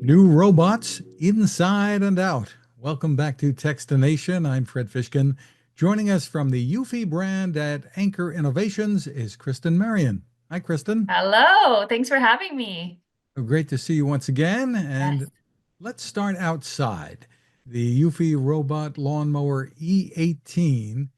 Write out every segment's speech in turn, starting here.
New robots inside and out. Welcome back to Techstination. I'm Fred Fishkin. Joining us from the Eufy brand at Anker Innovations is Kristen Marion. Hi, Kristen. Hello, thanks for having me. Great to see you once again. Yes. And let's start outside. The Eufy robot lawnmower E18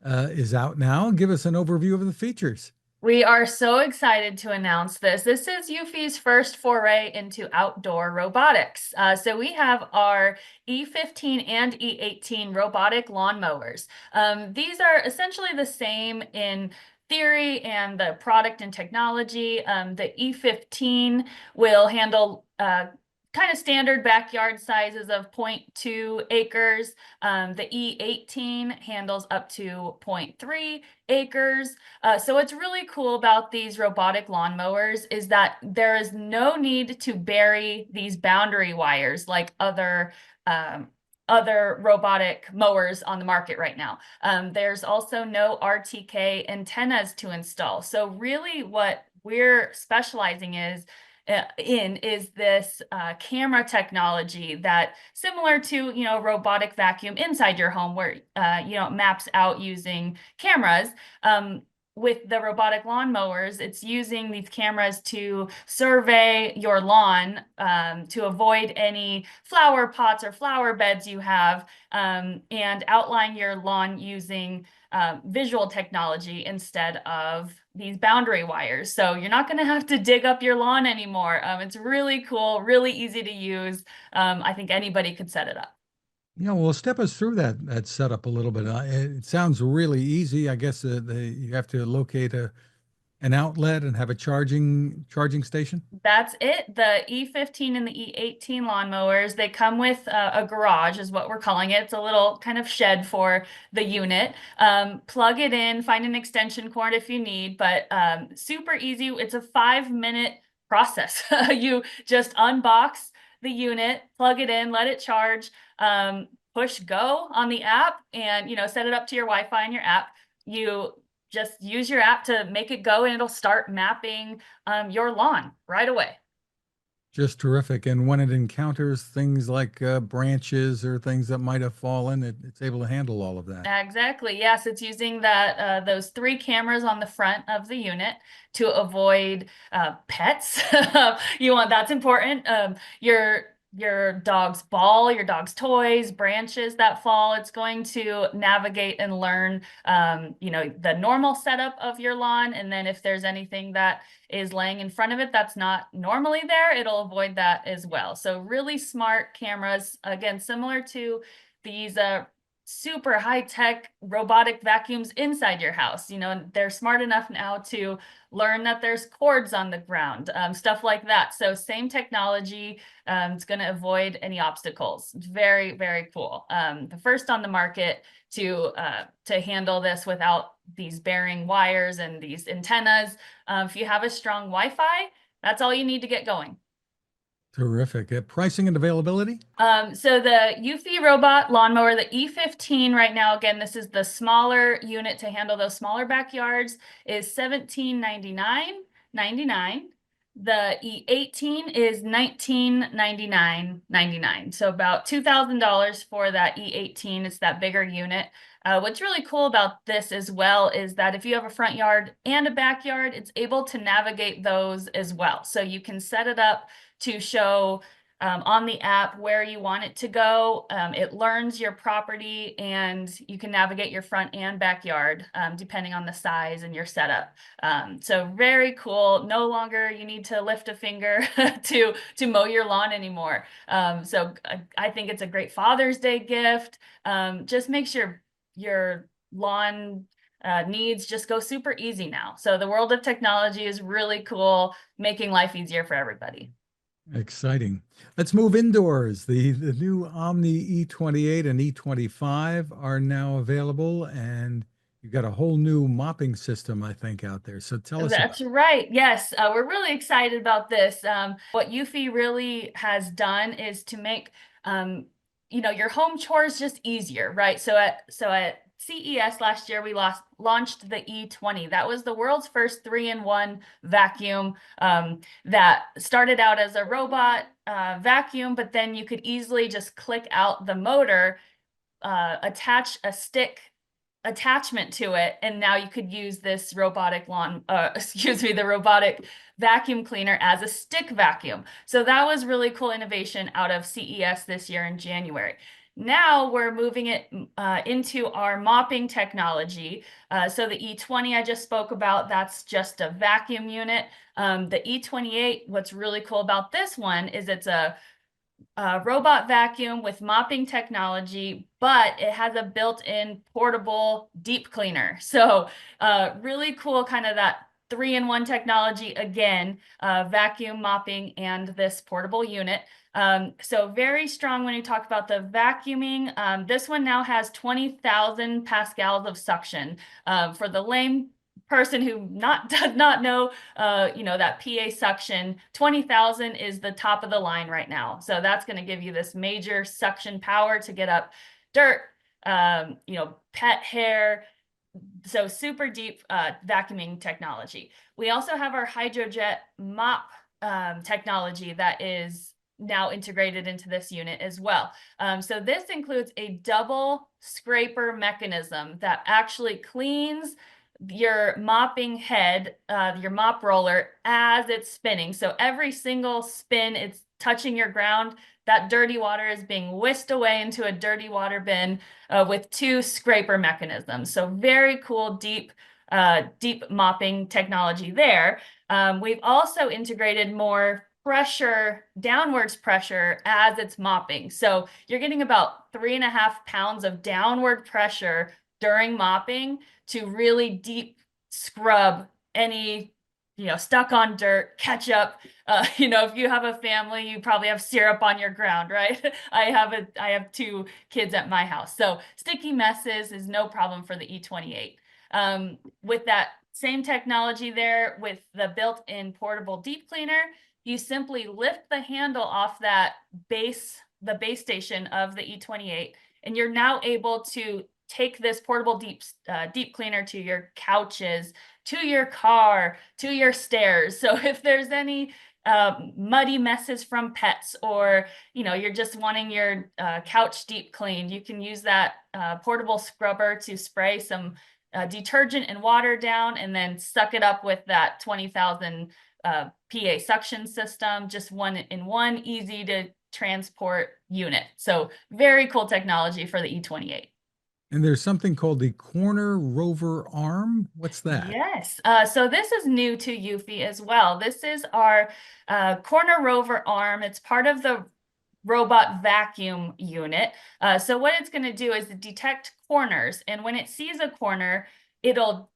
is out now. Give us an overview of the features. We are so excited to announce this. This is Eufy's first foray into outdoor robotics. So we have our E15 and E18 robotic lawnmowers. These are essentially the same in theory and the product and technology. The E15 will handle kind of standard backyard sizes of zero point 0.2 acres. The E18 handles up to 0.3 acres. So what's really cool about these robotic lawnmowers is that there is no need to bury these boundary wires like other robotic mowers on the market right now. There's also no RTK antennas to install. So really what we're specializing is this camera technology that similar to robotic vacuum inside your home where it maps out using cameras. With the robotic lawn mowers, it's using these cameras to survey your lawn to avoid any flower pots or flower beds you have, and outline your lawn using visual technology instead of these boundary wires. So you're not going to have to dig up your lawn anymore. It's really cool, really easy to use. I think anybody could set it up. Yeah, well, step us through that setup a little bit. It sounds really easy. I guess you have to locate an outlet and have a charging station. That's it. The E15 and the E18 lawnmowers, they come with a garage, is what we're calling it. It's a little kind of shed for the unit. Plug it in, find an extension cord if you need, but super easy. It's a 5-minute process. You just unbox the unit, plug it in, let it charge, push go on the app, and set it up to your Wi-Fi in your app. You just use your app to make it go and it'll start mapping your lawn right away. Just terrific. And when it encounters things like branches or things that might have fallen, it's able to handle all of that. Exactly. Yes, it's using those 3 cameras on the front of the unit to avoid pets. That's important. Your dog's ball, your dog's toys, branches that fall. It's going to navigate and learn, the normal setup of your lawn. And then if there's anything that is laying in front of it that's not normally there, it'll avoid that as well. So really smart cameras, again, similar to these super high-tech robotic vacuums inside your house. They're smart enough now to learn that there's cords on the ground, stuff like that. So same technology. It's going to avoid any obstacles. It's very, very cool. The first on the market to handle this without these bearing wires and these antennas. If you have a strong Wi-Fi, that's all you need to get going. Terrific. Pricing and availability? So the Eufy robot lawnmower, the E15 right now, again, this is the smaller unit to handle those smaller backyards, is $1799.99. The E18 is $1999.99. So about $2,000 for that E18. It's that bigger unit. What's really cool about this as well is that if you have a front yard and a backyard, it's able to navigate those as well. So you can set it up to show on the app where you want it to go. It learns your property and you can navigate your front and backyard depending on the size and your setup. So very cool. No longer you need to lift a finger to mow your lawn anymore. So I think it's a great Father's Day gift. Just makes your lawn needs just go super easy now. So the world of technology is really cool, making life easier for everybody. Exciting. Let's move indoors. The new Omni E28 and E25 are now available, and you've got a whole new mopping system, I think, out there. So tell us about That's right. Yes, we're really excited about this. What Eufy really has done is to make your home chores just easier, right? So at CES last year, we launched the E20. That was the world's first 3-in-1 vacuum that started out as a robot vacuum, but then you could easily just click out the motor, attach a stick attachment to it, and now you could use this robotic the robotic vacuum cleaner as a stick vacuum. So that was really cool innovation out of CES this year in January. Now we're moving it into our mopping technology. So the E20 I just spoke about, that's just a vacuum unit. The E28, what's really cool about this one is it's a robot vacuum with mopping technology, but it has a built-in portable deep cleaner. So really cool, kind of that 3-in-1 technology again, vacuum, mopping, and this portable unit. So very strong when you talk about the vacuuming. This one now has 20,000 pascals of suction. For the lame person who does not know, that PA suction, 20,000 is the top of the line right now. So that's going to give you this major suction power to get up dirt, pet hair. So super deep vacuuming technology. We also have our hydrojet mop technology that is now integrated into this unit as well. So this includes a double scraper mechanism that actually cleans your mopping head, your mop roller, as it's spinning. So every single spin, it's touching your ground. That dirty water is being whisked away into a dirty water bin with 2 scraper mechanisms. So very cool, deep mopping technology there. We've also integrated more pressure, downwards pressure as it's mopping. So you're getting about 3.5 pounds of downward pressure during mopping to really deep scrub any, stuck on dirt, ketchup. If you have a family, you probably have syrup on your ground, right? I have 2 kids at my house. So sticky messes is no problem for the E28. With that same technology there, with the built-in portable deep cleaner, you simply lift the handle off the base station of the E28, and you're now able to take this portable deep cleaner to your couches, to your car, to your stairs. So if there's any muddy messes from pets, or you're just wanting your couch deep cleaned, you can use that portable scrubber to spray some detergent and water down, and then suck it up with that 20,000 PA suction system. Just 1-in-1, easy to transport unit. So very cool technology for the E28. And there's something called the corner rover arm. What's that? Yes. So this is new to Eufy as well. This is our corner rover arm. It's part of the robot vacuum unit. So what it's going to do is detect corners. And when it sees a corner, it'll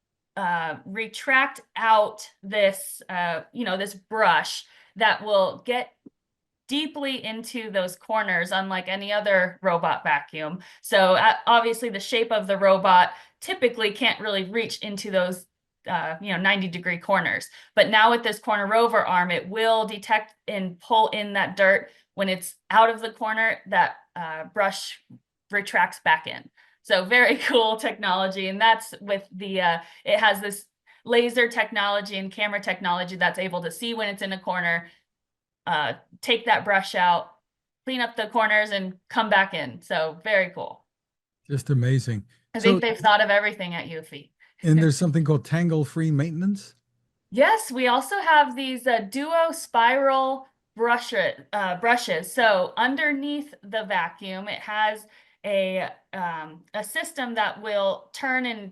retract out this, this brush that will get deeply into those corners, unlike any other robot vacuum. So obviously the shape of the robot typically can't really reach into those 90-degree corners. But now with this corner rover arm, it will detect and pull in that dirt. When it's out of the corner, that brush retracts back in. So very cool technology. And that's with the, it has this laser technology and camera technology that's able to see when it's in a corner, take that brush out, clean up the corners, and come back in. So very cool. Just amazing. I think they've thought of everything at Eufy. And there's something called tangle-free maintenance. Yes, we also have these duo spiral brushes. So underneath the vacuum, it has a system that will turn and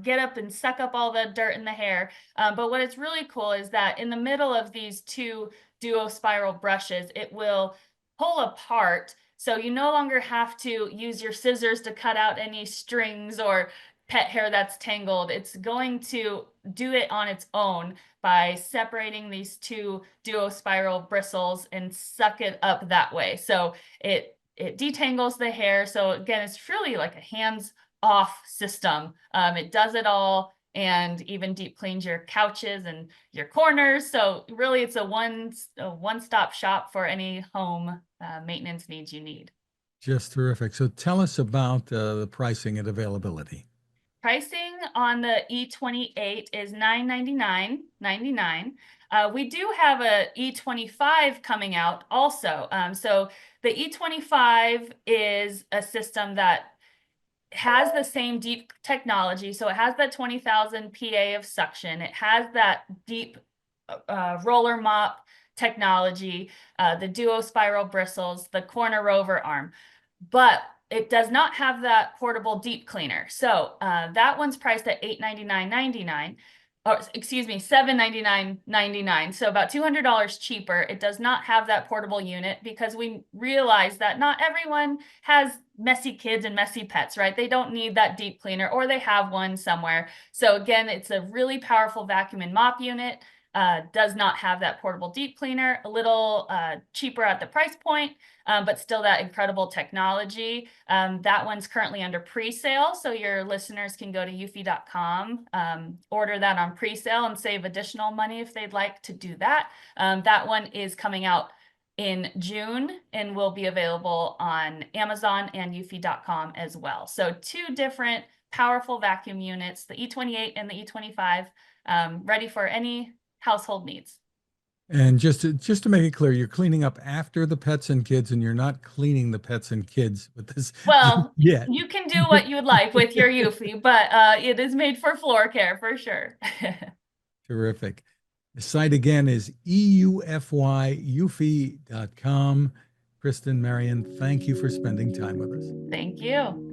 get up and suck up all the dirt in the hair. But what is really cool is that in the middle of these 2 duo spiral brushes, it will pull apart. So you no longer have to use your scissors to cut out any strings or pet hair that's tangled. It's going to do it on its own by separating these 2 duo spiral bristles and suck it up that way. So it detangles the hair. So again, it's really like a hands-off system. It does it all, and even deep cleans your couches and your corners. So really it's a one-stop shop for any home maintenance needs you need. Just terrific. So tell us about the pricing and availability. Pricing on the E28 is $999.99. We do have a E25 coming out also. So the E25 is a system that has the same deep technology. So it has that 20,000 PA of suction. It has that deep roller mop technology, the duo spiral bristles, the corner rover arm. But it does not have that portable deep cleaner. So that one's priced at $899.99. Or excuse me, $799.99. So about $200 cheaper. It does not have that portable unit because we realize that not everyone has messy kids and messy pets, right? They don't need that deep cleaner, or they have one somewhere. So again, it's a really powerful vacuum and mop unit. Does not have that portable deep cleaner, a little cheaper at the price point, but still that incredible technology. That one's currently under pre-sale, so your listeners can go to eufy.com, order that on pre-sale and save additional money if they'd like to do that. That one is coming out in June and will be available on Amazon and eufy.com as well. So two different powerful vacuum units, the E28 and the E25, ready for any household needs. And just to make it clear, you're cleaning up after the pets and kids, and you're not cleaning the pets and kids with this Well, yet. you can do what you would like with your Eufy, but it is made for floor care for sure. Terrific. The site again is eufy.com. Kristen, Marion, thank you for spending time with us. Thank you.